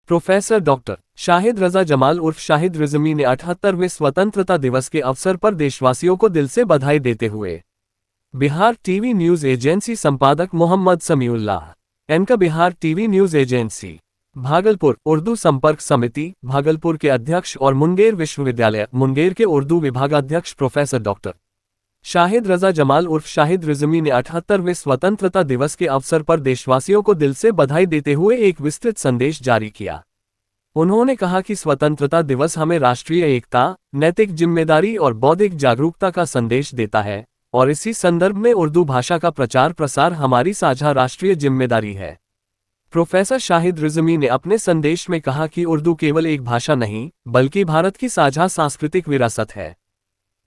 Professor doctor Shahid रजा जमाल उर्फ शाहिद रिजवी ने 78वें स्वतंत्रता दिवस के अवसर पर देशवासियों को दिल से बधाई देते हुए बिहार टीवी न्यूज एजेंसी संपादक मोहम्मद समीउल्लाह एनका Bihar TV news agency Bhagalpur Urdu संपर्क समिति भागलपुर के अध्यक्ष और मुंगेर विश्वविद्यालय मुंगेर के उर्दू विभागाध्यक्ष प्रोफेसर डॉक्टर शाहिद रजा जमाल उर्फ शाहिद रिजवी ने 78वें स्वतंत्रता दिवस के अवसर पर देशवासियों को दिल से बधाई देते हुए एक विस्तृत संदेश जारी किया। उन्होंने कहा कि स्वतंत्रता दिवस हमें राष्ट्रीय एकता, नैतिक जिम्मेदारी और बौद्धिक जागरूकता का संदेश देता है और इसी संदर्भ में उर्दू भाषा का प्रचार प्रसार हमारी साझा राष्ट्रीय जिम्मेदारी है। प्रोफेसर शाहिद रिजवी ने अपने संदेश में कहा कि उर्दू केवल एक भाषा नहीं बल्कि भारत की साझा सांस्कृतिक विरासत है।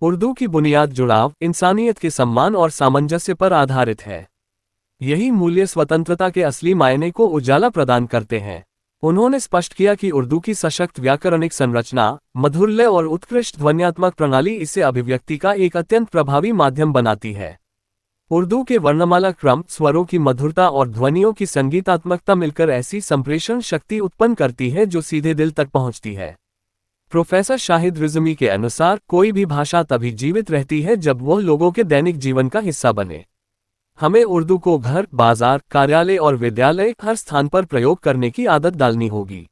उर्दू की बुनियाद जुड़ाव, इंसानियत के सम्मान और सामंजस्य पर आधारित है। यही मूल्य स्वतंत्रता के असली मायने को उजाला प्रदान करते हैं। उन्होंने स्पष्ट किया कि उर्दू की सशक्त व्याकरणिक संरचना, मधुर और उत्कृष्ट ध्वन्यात्मक प्रणाली इसे अभिव्यक्ति का एक अत्यंत प्रभावी माध्यम बनाती है। उर्दू के वर्णमाला क्रम, स्वरों की मधुरता और ध्वनियों की संगीतात्मकता मिलकर ऐसी संप्रेषण शक्ति उत्पन्न करती है जो सीधे दिल तक पहुंचती है। प्रोफेसर शाहिद रिजवी के अनुसार कोई भी भाषा तभी जीवित रहती है जब वह लोगों के दैनिक जीवन का हिस्सा बने। हमें उर्दू को घर, बाजार, कार्यालय और विद्यालय हर स्थान पर प्रयोग करने की आदत डालनी होगी।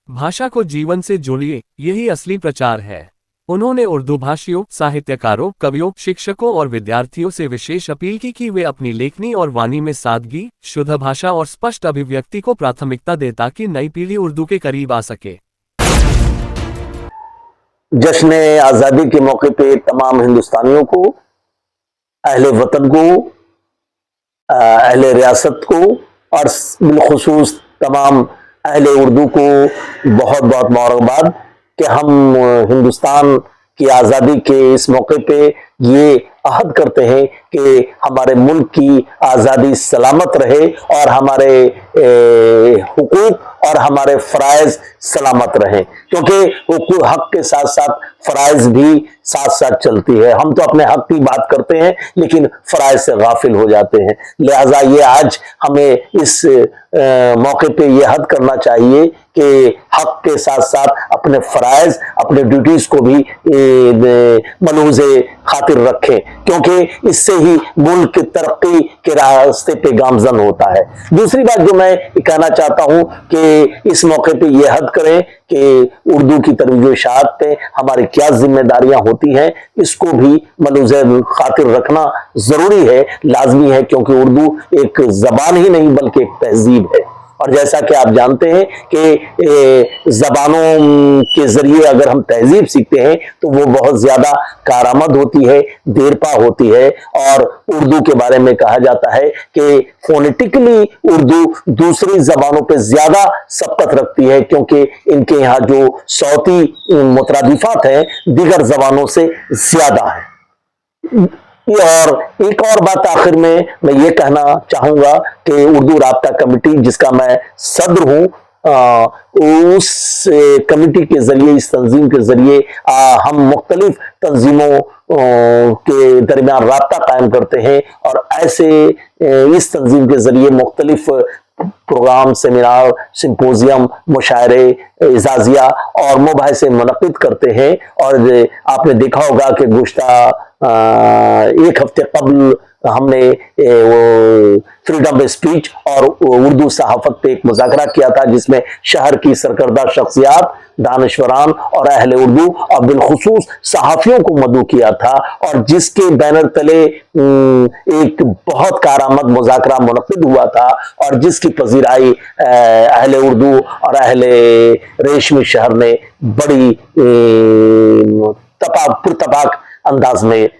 भाषा को जीवन से जोड़िए, यही असली प्रचार है। उन्होंने उर्दू भाषियों, साहित्यकारों, कवियों, शिक्षकों और विद्यार्थियों से विशेष अपील की कि वे अपनी लेखनी और वाणी में सादगी, शुद्ध भाषा और स्पष्ट अभिव्यक्ति को प्राथमिकता दें ताकि नई पीढ़ी उर्दू के करीब आ सके। जश्न आज़ादी के मौके पे तमाम हिंदुस्तानियों को, अहले वतन को, अहले रियासत को और बिलखुसूस तमाम अहले उर्दू को बहुत बहुत मुबारकबाद कि हम हिंदुस्तान की आज़ादी के इस मौके पे ये अहद करते हैं कि हमारे मुल्क की आज़ादी सलामत रहे और हमारे हुकूक और हमारे फ़राइज़ सलामत रहें, क्योंकि हुकूक हक के साथ साथ फ़राइज़ भी साथ साथ चलती है। हम तो अपने हक की बात करते हैं लेकिन फ़राइज़ से गाफिल हो जाते हैं। लिहाजा ये आज हमें इस मौके पे ये हद करना चाहिए कि हक के साथ साथ अपने फ़राइज़, अपने ड्यूटीज़ को भी मलूज़े खातिर रखें, क्योंकि इससे ही मुल्क तरक्की के रास्ते पे गामजन होता है। दूसरी बात जो मैं कहना चाहता हूं कि इस मौके पे ये हद करें कि उर्दू की तरवीज इशाअत पे हमारी क्या जिम्मेदारियां होती हैं, इसको भी मलूज़े खातिर रखना जरूरी है, लाजमी है, क्योंकि उर्दू एक जबान ही नहीं बल्कि एक तहजीब है। और जैसा कि आप जानते हैं कि ज़बानों के ज़रिए अगर हम तहजीब सीखते हैं तो वो बहुत ज़्यादा कारआमद होती है, देरपा होती है। और उर्दू के बारे में कहा जाता है कि फोनेटिकली उर्दू दूसरी ज़बानों पे ज़्यादा सबकत रखती है, क्योंकि इनके यहाँ जो सौती मुतरादिफात हैं दीगर ज़बानों से ज़्यादा है। और एक और बात आखिर में मैं ये कहना चाहूंगा कि उर्दू राब्ता कमेटी, जिसका मैं सदर हूं, उस कमेटी के जरिए, इस तंजीम के जरिए हम मुख्तलिफ तंजीमों के दरमियान राब्ता कायम करते हैं और ऐसे इस तंजीम के जरिए मुख्तलिफ प्रोग्राम, सेमिनार, सिंपोजियम, मुशायरे, इजाजिया और मुबाहिसे मुनक्किद करते हैं। और आपने देखा होगा कि गुज़श्ता एक हफ्ते कबल हमने फ्रीडम ऑफ स्पीच और उर्दू सहाफत पे एक मुज़ाकरा किया था, जिसमें शहर की सरकर्दा शख्सियात, दानिश्वरान और अहले उर्दू और बिलखुसूस सहाफ़ियों को मदऊ किया था, और जिसके बैनर तले एक बहुत कारआमद मुज़ाकरा मुनक़्क़िद हुआ था और जिसकी पज़ीराई अहले उर्दू और अहले रेशमी शहर ने बड़ी पुरतबाक अंदाज में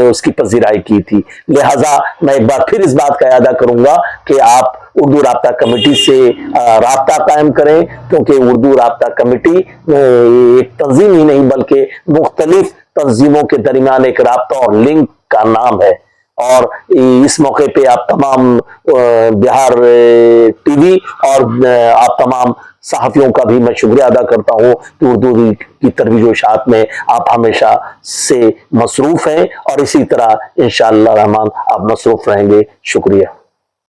उसकी पज़ीराई की थी। लिहाजा मैं एक बार फिर इस बात का यादा करूंगा कि आप उर्दू राब्ता कमेटी से राब्ता कायम करें, क्योंकि उर्दू राब्ता कमेटी एक तंजीम ही नहीं बल्कि मुख्तलिफ तंजीमों के दरमियान एक राब्ता और लिंक का नाम है। और इस मौके पे आप तमाम बिहार टीवी और आप तमाम सहाफ़ियों का भी मैं शुक्रिया अदा करता हूँ कि उर्दू की तरवीज व इशाअत में आप हमेशा से मसरूफ़ हैं और इसी तरह इंशाअल्लाह रहमान आप मसरूफ़ रहेंगे। शुक्रिया।